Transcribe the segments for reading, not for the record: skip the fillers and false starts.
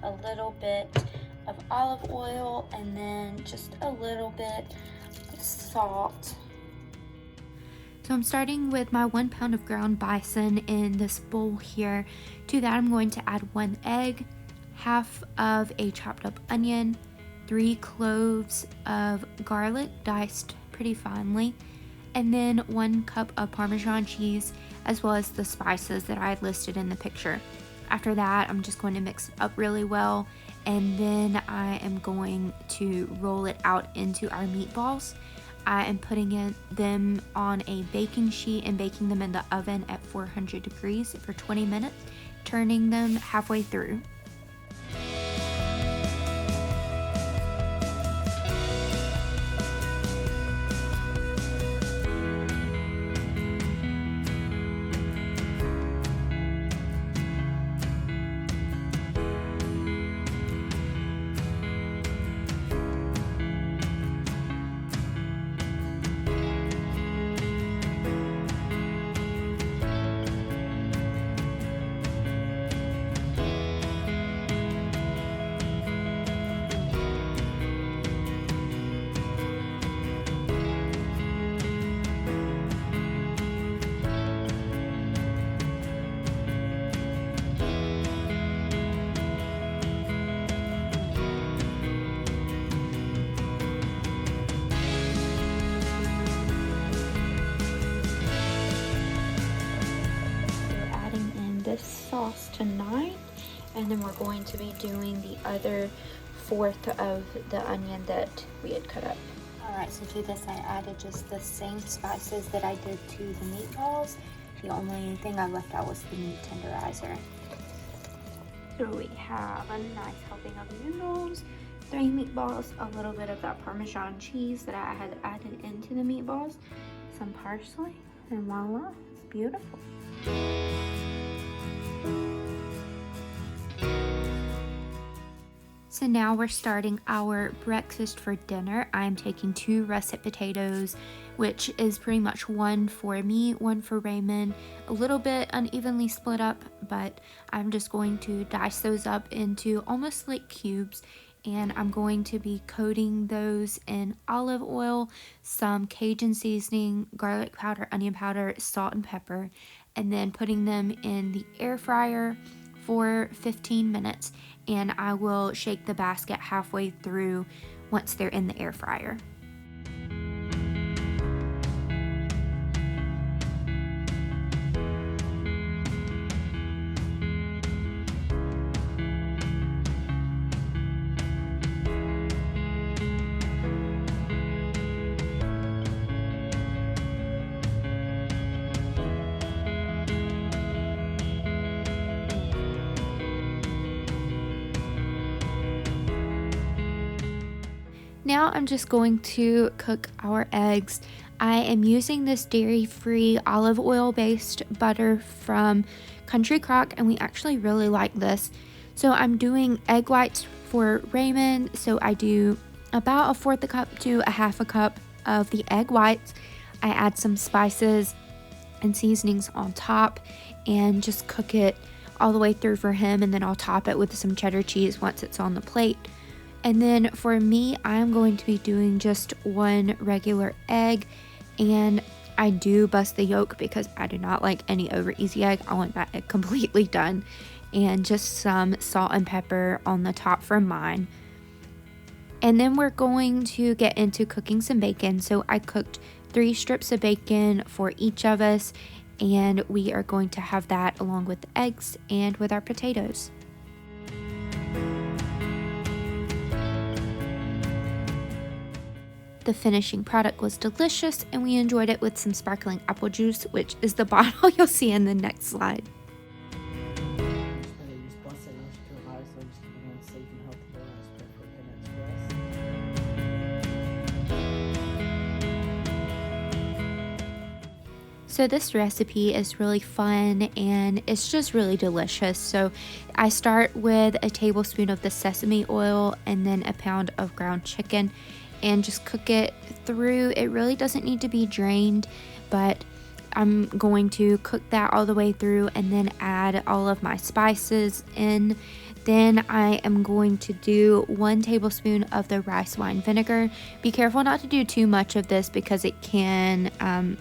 a little bit of olive oil and then just a little bit of salt. So I'm starting with my 1 pound of ground bison in this bowl here. To that I'm going to add 1 egg, half of a chopped up onion, 3 cloves of garlic diced pretty finely, and then 1 cup of Parmesan cheese, as well as the spices that I had listed in the picture. After that, I'm just going to mix it up really well, and then I am going to roll it out into our meatballs. I am putting them on a baking sheet and baking them in the oven at 400 degrees for 20 minutes, turning them halfway through. This sauce tonight, and then we're going to be doing the other 1/4 of the onion that we had cut up. Alright, so to this I added just the same spices that I did to the meatballs. The only thing I left out was the meat tenderizer. So we have a nice helping of noodles, 3 meatballs, a little bit of that Parmesan cheese that I had added into the meatballs, some parsley, and voila, it's beautiful. So now we're starting our breakfast for dinner. I'm taking 2 russet potatoes, which is pretty much 1 for me, 1 for Raymond, a little bit unevenly split up, but I'm just going to dice those up into almost like cubes, and I'm going to be coating those in olive oil, some Cajun seasoning, garlic powder, onion powder, salt, and pepper, and then putting them in the air fryer for 15 minutes, and I will shake the basket halfway through once they're in the air fryer. Now I'm just going to cook our eggs. I am using this dairy-free olive oil based butter from Country Crock, and we actually really like this. So I'm doing egg whites for Raymond, so I do about 1/4 cup to 1/2 cup of the egg whites. I add some spices and seasonings on top and just cook it all the way through for him, and then I'll top it with some cheddar cheese once it's on the plate. And then for me, I'm going to be doing just 1 regular egg, and I do bust the yolk because I do not like any over easy egg. I want that egg completely done, and just some salt and pepper on the top for mine. And then we're going to get into cooking some bacon. So I cooked 3 strips of bacon for each of us, and we are going to have that along with the eggs and with our potatoes. The finishing product was delicious, and we enjoyed it with some sparkling apple juice, which is the bottle you'll see in the next slide. So this recipe is really fun, and it's just really delicious. So I start with a tablespoon of the sesame oil and then a pound of ground chicken, and just cook it through. It really doesn't need to be drained, but I'm going to cook that all the way through and then add all of my spices in Then I am going to do 1 tablespoon of the rice wine vinegar. Be careful not to do too much of this because it can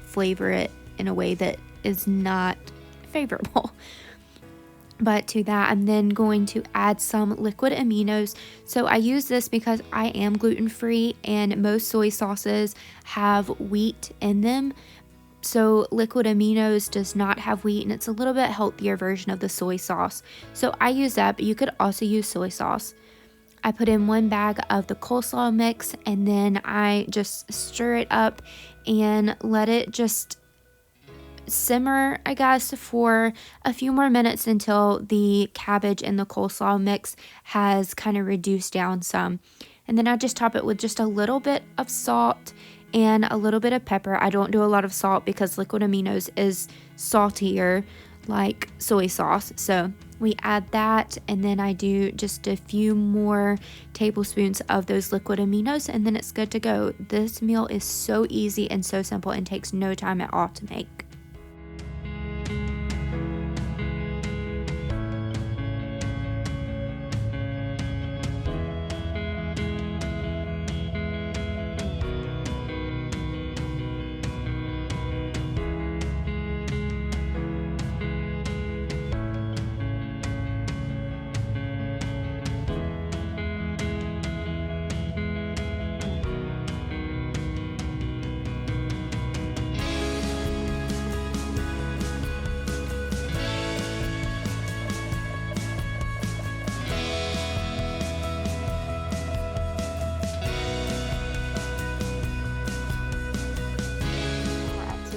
flavor it in a way that is not favorable. But to that, I'm then going to add some liquid aminos. So I use this because I am gluten-free and most soy sauces have wheat in them. So liquid aminos does not have wheat, and it's a little bit healthier version of the soy sauce. So I use that, but you could also use soy sauce. I put in 1 bag of the coleslaw mix, and then I just stir it up and let it just simmer, I guess, for a few more minutes until the cabbage and the coleslaw mix has kind of reduced down some. And then I just top it with just a little bit of salt and a little bit of pepper. I don't do a lot of salt because liquid aminos is saltier like soy sauce. So we add that, and then I do just a few more tablespoons of those liquid aminos, and then it's good to go. This meal is so easy and so simple and takes no time at all to make.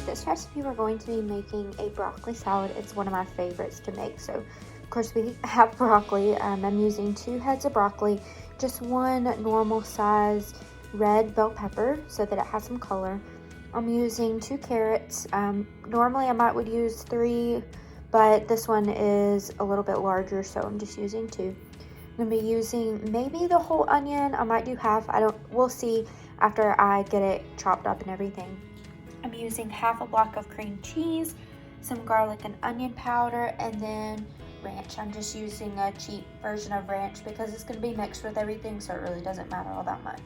This recipe we're going to be making a broccoli salad. It's one of my favorites to make. So of course we have broccoli. I'm using 2 heads of broccoli, just 1 normal size red bell pepper so that it has some color. I'm using 2 carrots. Normally I would use 3, but this one is a little bit larger, so I'm just using 2. I'm gonna be using maybe the whole onion. I might do half. We'll see after I get it chopped up and everything. I'm using half a block of cream cheese, some garlic and onion powder, and then ranch. I'm just using a cheap version of ranch because it's going to be mixed with everything, so it really doesn't matter all that much.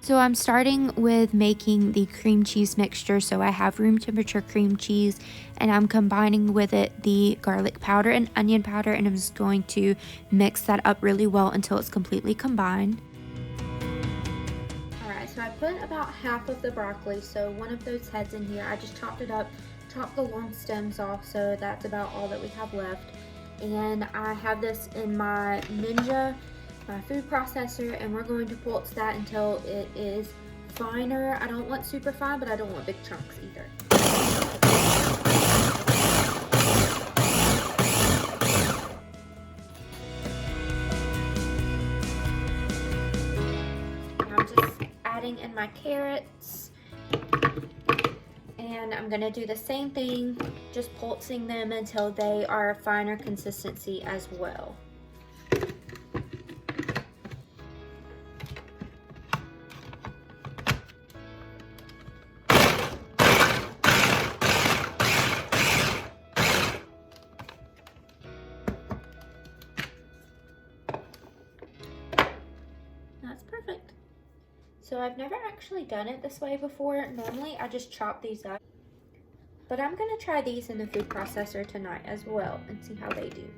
So I'm starting with making the cream cheese mixture. So I have room temperature cream cheese, and I'm combining with it the garlic powder and onion powder, and I'm just going to mix that up really well until it's completely combined. So I put about half of the broccoli, so 1 of those heads in here. I just chopped it up, chopped the long stems off, so that's about all that we have left. And I have this in my Ninja, my food processor, and we're going to pulse that until it is finer. I don't want super fine, but I don't want big chunks either. In my carrots, and I'm gonna do the same thing, just pulsing them until they are a finer consistency as well. That's perfect. So I've never actually done it this way before. Normally I just chop these up, but I'm gonna try these in the food processor tonight as well and see how they do.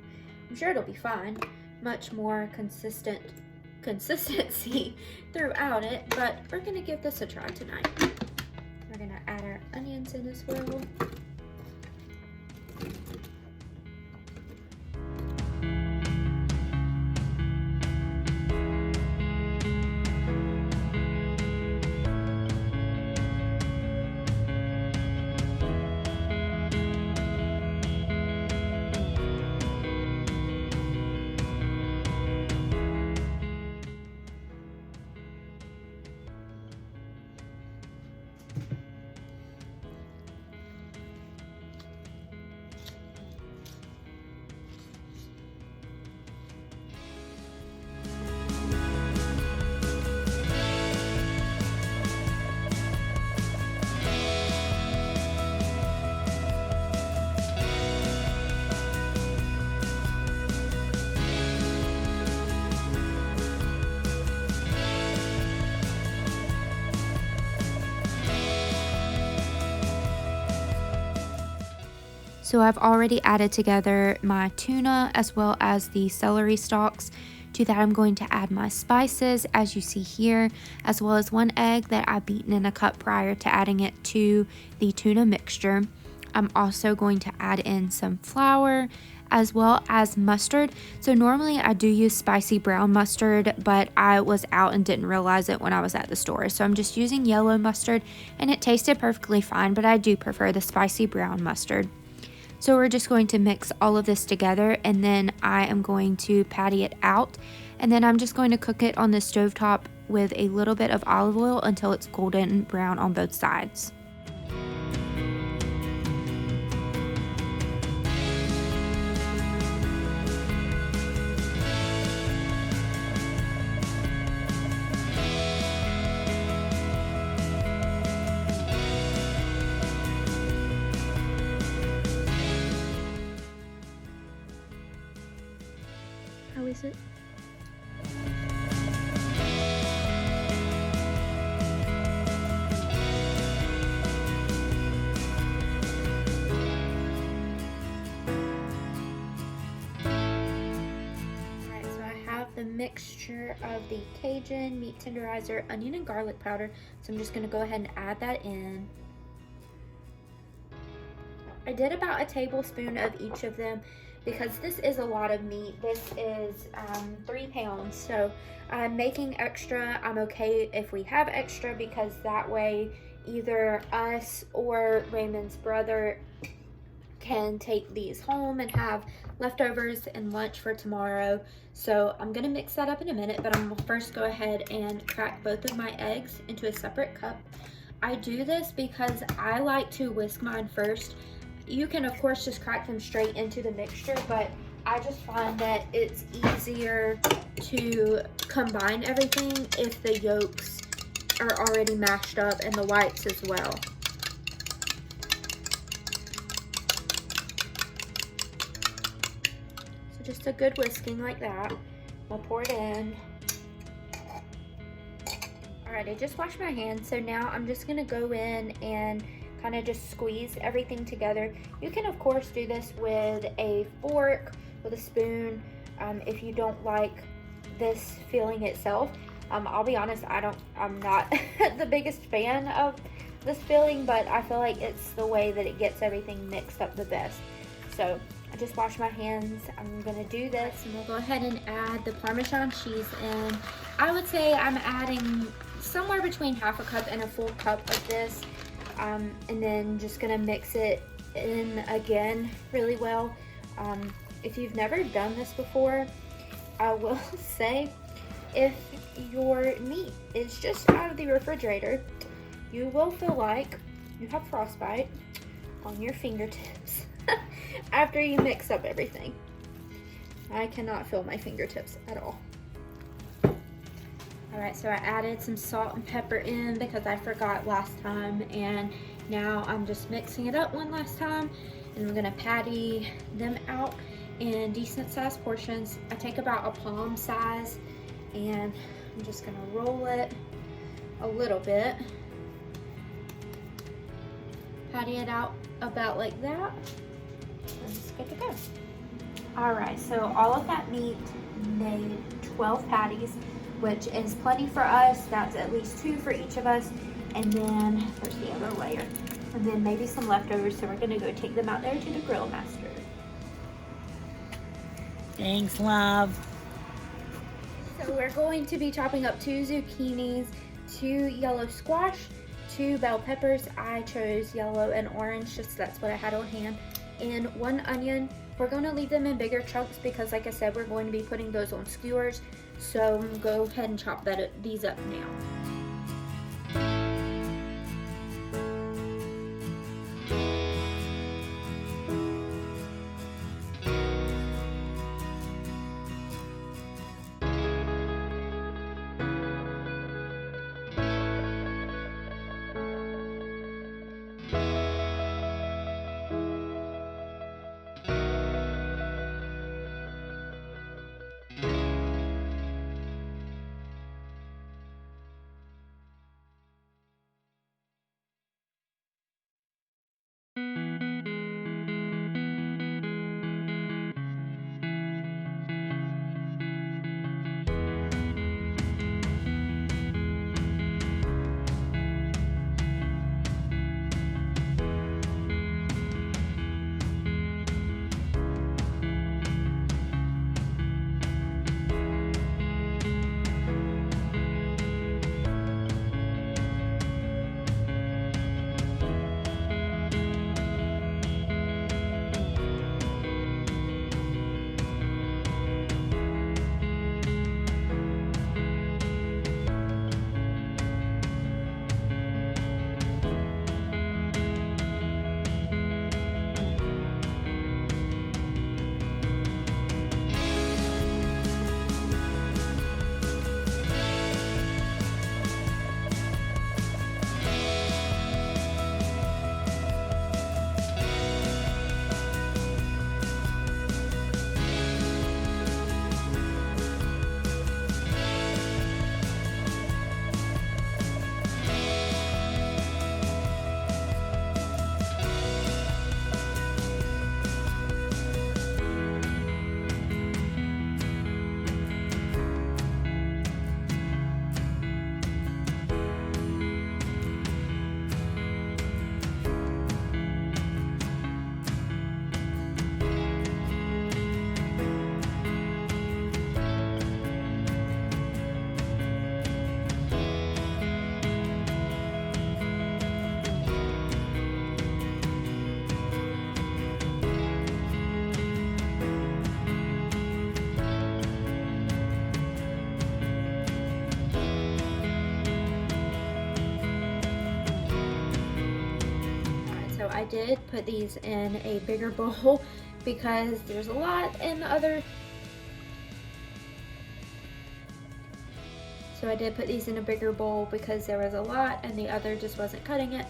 I'm sure it'll be fine. Much more consistency throughout it, but we're gonna give this a try tonight. We're gonna add our onions in as well. So I've already added together my tuna as well as the celery stalks. To that, I'm going to add my spices, as you see here, as well as 1 egg that I've beaten in a cup prior to adding it to the tuna mixture. I'm also going to add in some flour as well as mustard. So normally I do use spicy brown mustard, but I was out and didn't realize it when I was at the store. So I'm just using yellow mustard, and it tasted perfectly fine, but I do prefer the spicy brown mustard. So we're just going to mix all of this together, and then I am going to patty it out, and then I'm just going to cook it on the stovetop with a little bit of olive oil until it's golden brown on both sides. How is it? Alright, so I have the mixture of the Cajun, meat tenderizer, onion, and garlic powder. So I'm just going to go ahead and add that in. I did about a tablespoon of each of them because this is a lot of meat. This is 3 pounds, so I'm making extra. I'm okay if we have extra because that way either us or Raymond's brother can take these home and have leftovers and lunch for tomorrow. So I'm gonna mix that up in a minute, but I'm gonna first go ahead and crack both of my eggs into a separate cup. I do this because I like to whisk mine first. You can of course just crack them straight into the mixture, but I just find that it's easier to combine everything if the yolks are already mashed up and the whites as well. So just a good whisking like that. I'll pour it in. Alright, I just washed my hands, so now I'm just gonna go in and kind of just squeeze everything together. You can of course do this with a fork, with a spoon, if you don't like this filling itself. I'll be honest, I'm not the biggest fan of this filling, but I feel like it's the way that it gets everything mixed up the best. So I just washed my hands. I'm gonna do this, and we'll go ahead and add the Parmesan cheese in. I would say I'm adding somewhere between half a cup and a full cup of this. And then just gonna mix it in again really well. If you've never done this before, I will say if your meat is just out of the refrigerator, you will feel like you have frostbite on your fingertips after you mix up everything. I cannot feel my fingertips at all. Alright, so I added some salt and pepper in because I forgot last time, and now I'm just mixing it up one last time, and I'm gonna patty them out in decent sized portions. I take about a palm size, and I'm just gonna roll it a little bit, patty it out about like that, and it's good to go. Alright, so all of that meat made 12 patties, which is plenty for us. That's at least 2 for each of us. And then there's the other layer. And then maybe some leftovers, so we're gonna go take them out there to the grill master. Thanks, love. So we're going to be chopping up 2 zucchinis, 2 yellow squash, 2 bell peppers. I chose yellow and orange, just that's what I had on hand, and 1 onion. We're gonna leave them in bigger chunks because, like I said, we're going to be putting those on skewers. So go ahead and chop these up now. I did put these in a bigger bowl because there's a lot in the other. So I did put these in a bigger bowl because there was a lot and the other just wasn't cutting it.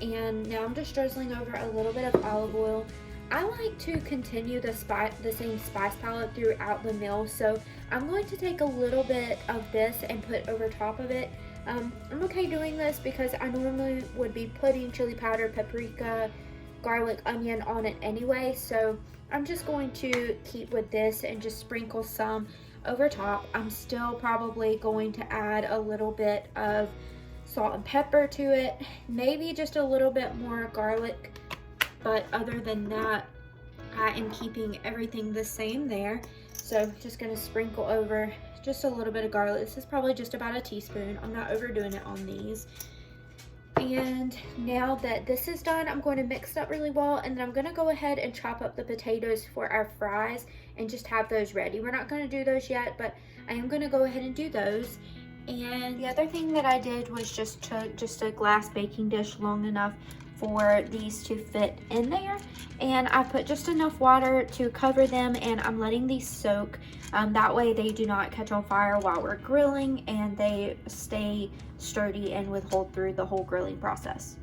And now I'm just drizzling over a little bit of olive oil. I like to continue the same spice palette throughout the meal, so I'm going to take a little bit of this and put over top of it. I'm okay doing this because I normally would be putting chili powder, paprika, garlic, onion on it anyway, so I'm just going to keep with this and just sprinkle some over top. I'm still probably going to add a little bit of salt and pepper to it, maybe just a little bit more garlic. But other than that, I am keeping everything the same there. So just gonna sprinkle over just a little bit of garlic. This is probably just about a teaspoon. I'm not overdoing it on these. And now that this is done, I'm going to mix it up really well, and then I'm gonna go ahead and chop up the potatoes for our fries and just have those ready. We're not gonna do those yet, but I am gonna go ahead and do those. And the other thing that I did was just took just a glass baking dish long enough for these to fit in there, and I put just enough water to cover them, and I'm letting these soak. That way they do not catch on fire while we're grilling, and they stay sturdy and withhold through the whole grilling process.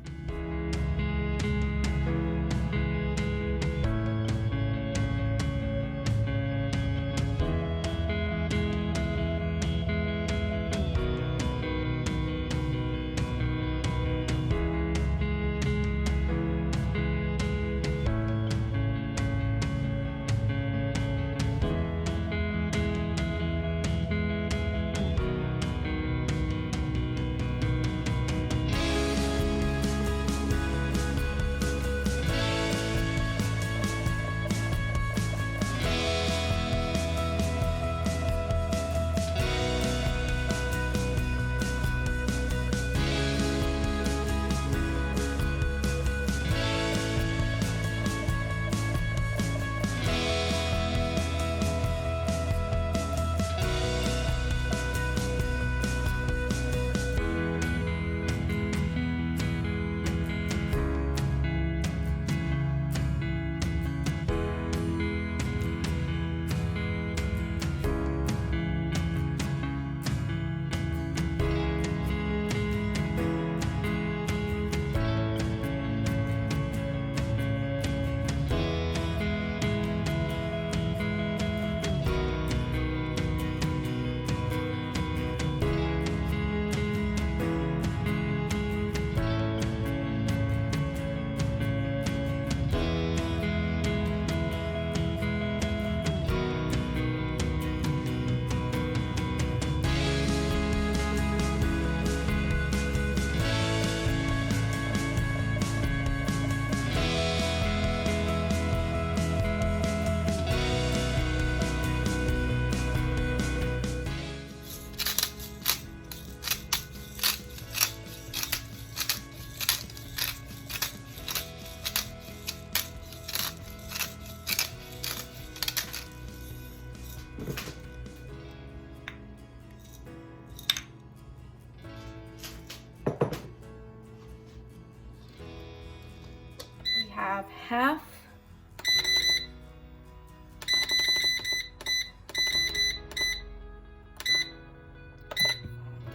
Have half.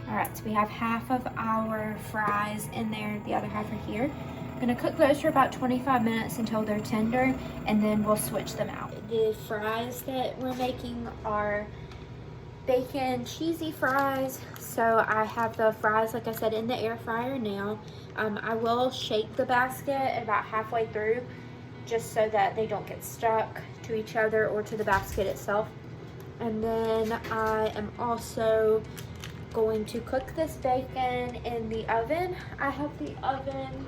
All right, so we have half of our fries in there, the other half are here. I'm gonna cook those for about 25 minutes until they're tender, and then we'll switch them out. The fries that we're making are bacon cheesy fries. So I have the fries, like I said, in the air fryer now. I will shake the basket about halfway through just so that they don't get stuck to each other or to the basket itself. And then I am also going to cook this bacon in the oven. I have the oven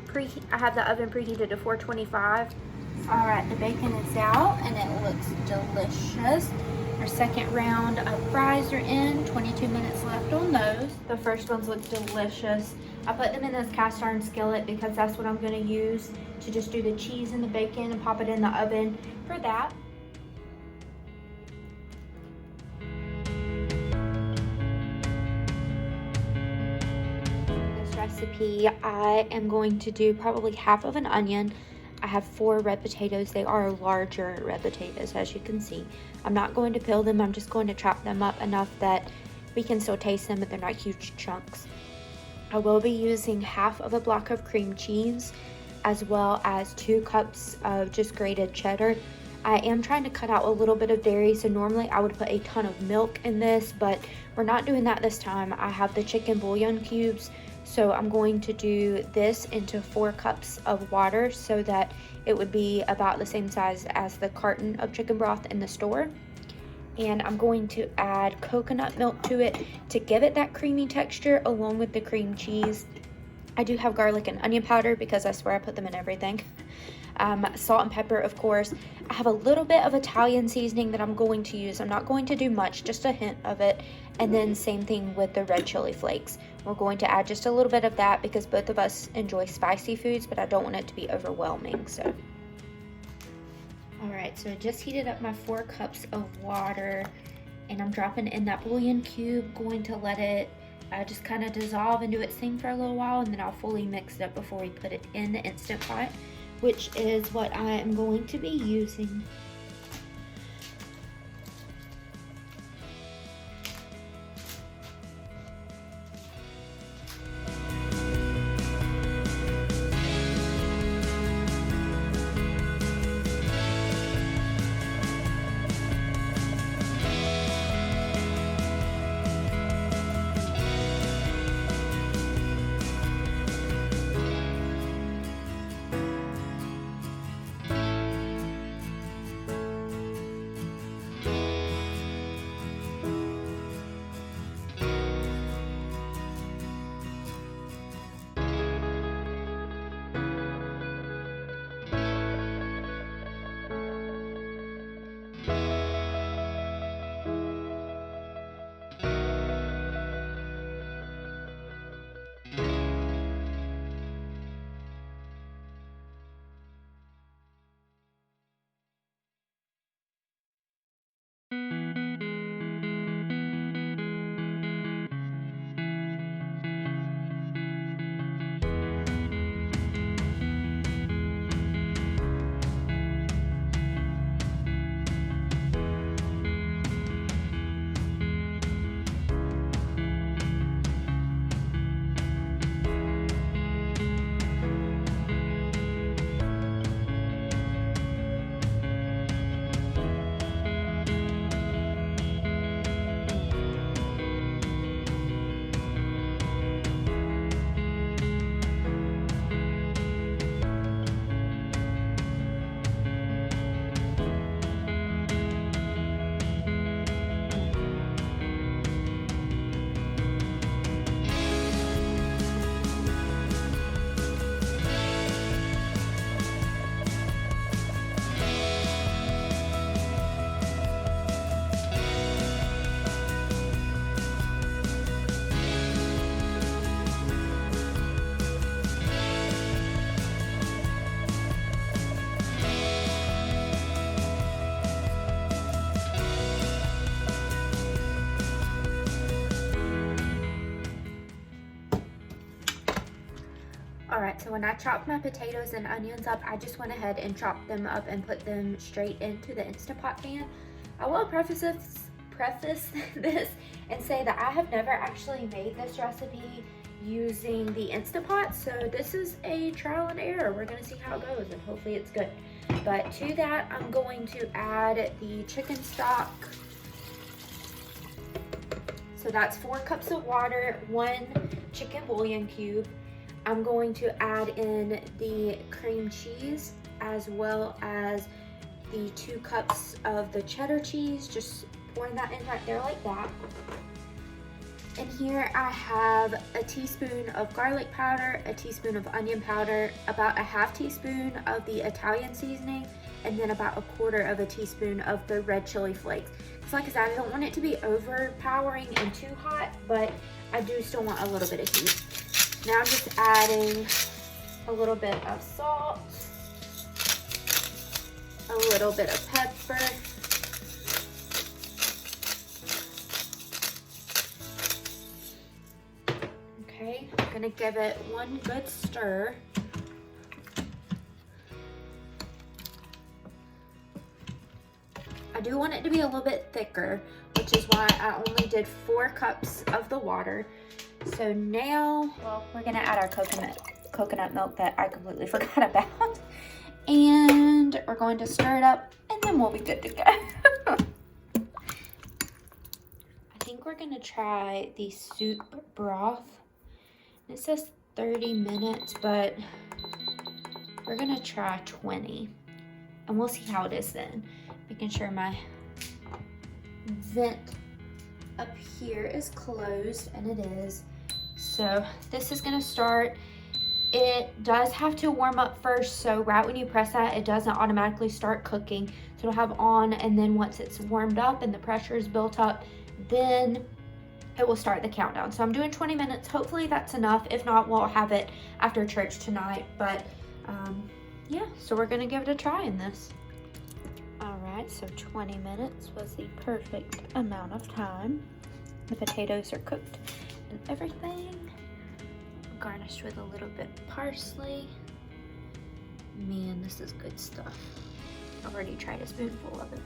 preheated to 425. All right, the bacon is out and it looks delicious. Our second round of fries are in, 22 minutes left on those. The first ones look delicious. I put them in this cast iron skillet because that's what I'm gonna use to just do the cheese and the bacon and pop it in the oven for that. This recipe, I am going to do probably half of an onion. I have 4 red potatoes. They are larger red potatoes, as you can see. I'm not going to peel them. I'm just going to chop them up enough that we can still taste them, but they're not huge chunks. I will be using half of a block of cream cheese, as well as 2 cups of just grated cheddar. I am trying to cut out a little bit of dairy, so normally I would put a ton of milk in this, but we're not doing that this time. I have the chicken bouillon cubes, so I'm going to do this into 4 cups of water so that it would be about the same size as the carton of chicken broth in the store. And I'm going to add coconut milk to it to give it that creamy texture along with the cream cheese. I do have garlic and onion powder because I swear I put them in everything. Salt and pepper, of course. I have a little bit of Italian seasoning that I'm going to use. I'm not going to do much, just a hint of it. And then same thing with the red chili flakes. We're going to add just a little bit of that because both of us enjoy spicy foods, but I don't want it to be overwhelming. So, all right, so I just heated up my 4 cups of water, and I'm dropping in that bouillon cube, going to let it just kind of dissolve and do its thing for a little while, and then I'll fully mix it up before we put it in the Instant Pot, which is what I am going to be using. Alright, so when I chopped my potatoes and onions up, I just went ahead and chopped them up and put them straight into the Instant Pot pan. I will preface this and say that I have never actually made this recipe using the Instant Pot, so this is a trial and error. We're going to see how it goes, and hopefully it's good. But to that, I'm going to add the chicken stock. So that's 4 cups of water, 1 chicken bouillon cube. I'm going to add in the cream cheese as well as the 2 cups of the cheddar cheese, just pouring that in right there like that. And here I have a teaspoon of garlic powder, a teaspoon of onion powder, about a half teaspoon of the Italian seasoning, and then about a quarter of a teaspoon of the red chili flakes. Because like I said, I don't want it to be overpowering and too hot, but I do still want a little bit of heat. Now I'm just adding a little bit of salt, a little bit of pepper, okay, gonna give it one good stir. I do want it to be a little bit thicker, which is why I only did 4 cups of the water. So now, well, we're gonna add our coconut milk that I completely forgot about. And we're going to stir it up and then we'll be good to go. I think we're gonna try the soup broth. It says 30 minutes, but we're gonna try 20 and we'll see how it is then. Making sure my vent up here is closed, and it is. So this is gonna start. It does have to warm up first, so right when you press that, it doesn't automatically start cooking. So it'll have on, and then once it's warmed up and the pressure is built up, then it will start the countdown. So I'm doing 20 minutes. Hopefully that's enough. If not, we'll have it after church tonight. But yeah, so we're gonna give it a try in this. All right, so 20 minutes was the perfect amount of time. The potatoes are cooked and everything. Garnished with a little bit of parsley. Man, this is good stuff. I've already tried a spoonful of it.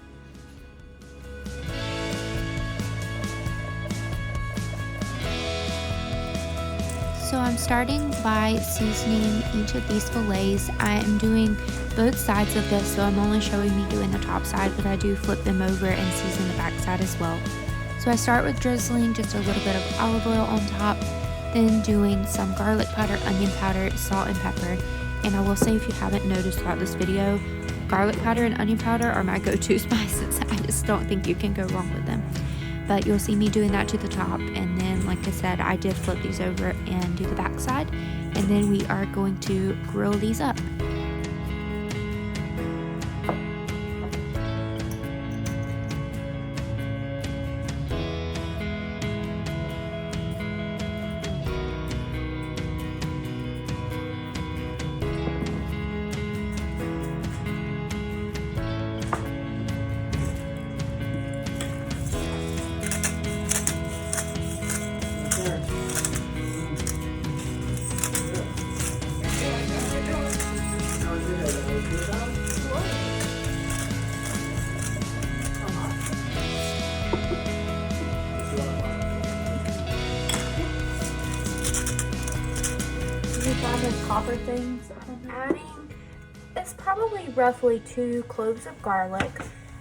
So I'm starting by seasoning each of these fillets. I am doing both sides of this, so I'm only showing me doing the top side, but I do flip them over and season the back side as well. So I start with drizzling just a little bit of olive oil on top, then doing some garlic powder, onion powder, salt, and pepper. And I will say, if you haven't noticed throughout this video, garlic powder and onion powder are my go-to spices. I just don't think you can go wrong with them. But you'll see me doing that to the top, and then like I said, I did flip these over and do the back side, and then we are going to grill these up. Copper things. I'm adding, it's probably roughly 2 cloves of garlic.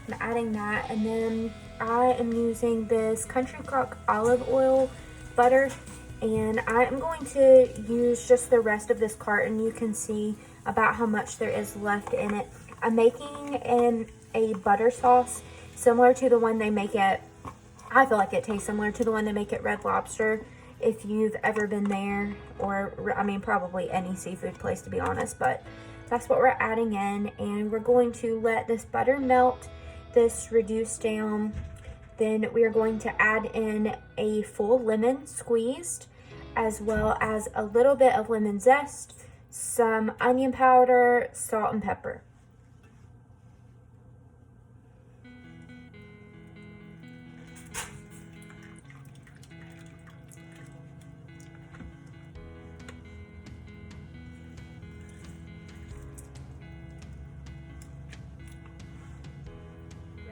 I'm adding that, and then I am using this Country Crock olive oil butter, and I am going to use just the rest of this carton. You can see about how much there is left in it. I'm making a butter sauce similar to the one they make at, I feel like it tastes similar to the one they make at Red Lobster. If you've ever been there, or I mean probably any seafood place, to be honest, but that's what we're adding in, and we're going to let this butter melt, this reduce down. Then we are going to add in a full lemon squeezed, as well as a little bit of lemon zest, some onion powder, salt, and pepper.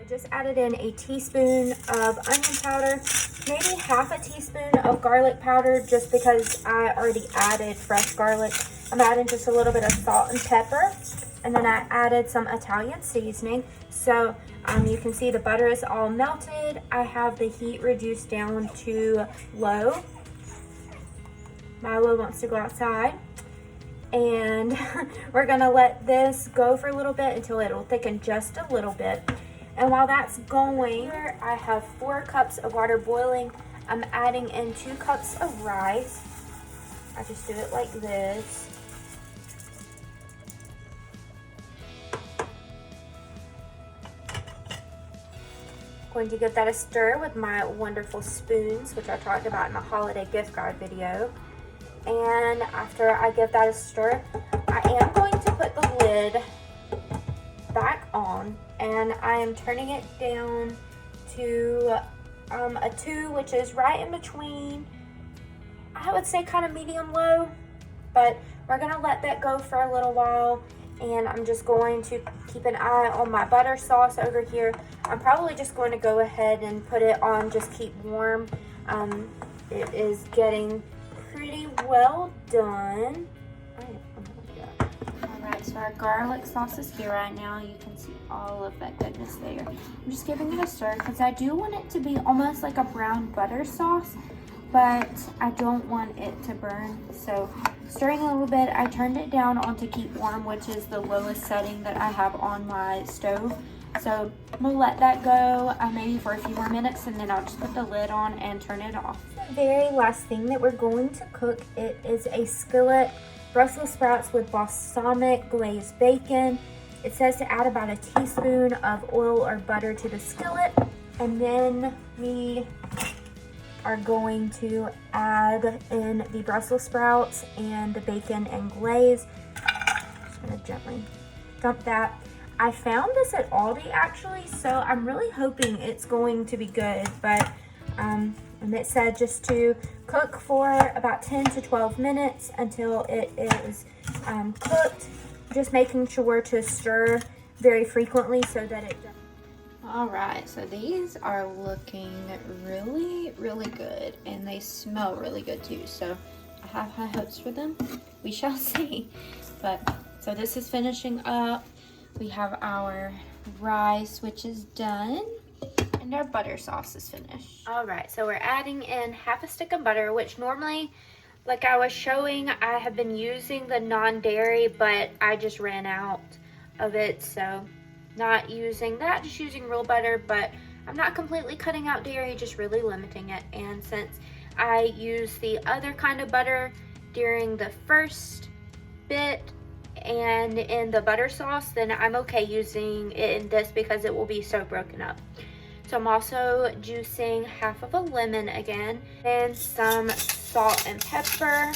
Just added in a teaspoon of onion powder, maybe half a teaspoon of garlic powder, just because I already added fresh garlic. I'm adding just a little bit of salt and pepper, and then I added some Italian seasoning. So you can see the butter is all melted. I have the heat reduced down to low. Milo wants to go outside. And we're gonna let this go for a little bit until it'll thicken just a little bit. And while that's going, I have 4 cups of water boiling. I'm adding in 2 cups of rice. I just do it like this. Going to give that a stir with my wonderful spoons, which I talked about in my holiday gift card video. And after I give that a stir, I am going to put the lid back on, and I am turning it down to a 2, which is right in between. I would say kind of medium low, but we're gonna let that go for a little while. And I'm just going to keep an eye on my butter sauce over here. I'm probably just going to go ahead and put it on just keep warm. It is getting pretty well done. Alright, so our garlic sauce is here right now. You can see all of that goodness there. I'm just giving it a stir because I do want it to be almost like a brown butter sauce, but I don't want it to burn. So stirring a little bit, I turned it down on to keep warm, which is the lowest setting that I have on my stove. So I'm gonna let that go maybe for a few more minutes, and then I'll just put the lid on and turn it off. The very last thing that we're going to cook, it is a skillet Brussels sprouts with balsamic glazed bacon. It says to add about a teaspoon of oil or butter to the skillet, and then we are going to add in the Brussels sprouts and the bacon and glaze. Just gonna gently dump that. I found this at Aldi actually, so I'm really hoping it's going to be good, but and it said just to cook for about 10 to 12 minutes until it is cooked, just making sure to stir very frequently so that it doesn't. All right, so these are looking really, really good, and they smell really good too. So I have high hopes for them. We shall see. But so this is finishing up. We have our rice, which is done, and our butter sauce is finished. All right, so we're adding in half a stick of butter, which normally, like I was showing, I have been using the non-dairy, but I just ran out of it, so not using that, just using real butter. But I'm not completely cutting out dairy, just really limiting it. And since I use the other kind of butter during the first bit and in the butter sauce, then I'm okay using it in this because it will be so broken up. So I'm also juicing half of a lemon again, and some salt and pepper.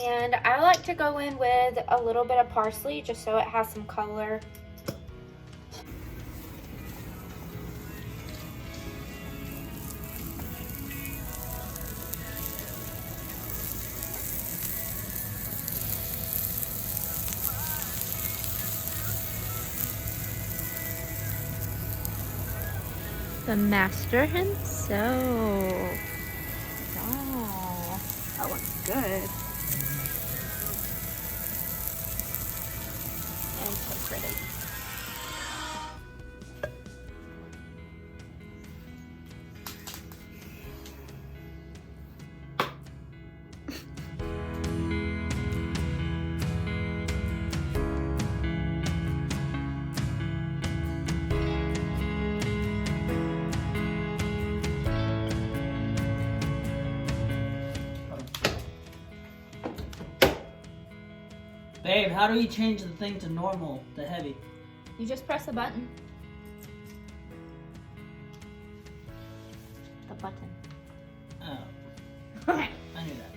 And I like to go in with a little bit of parsley just so it has some color. The master himself. Oh, that looks good. And so pretty. Babe, how do you change the thing to normal, to heavy? You just press a button. The button. Oh. I knew that.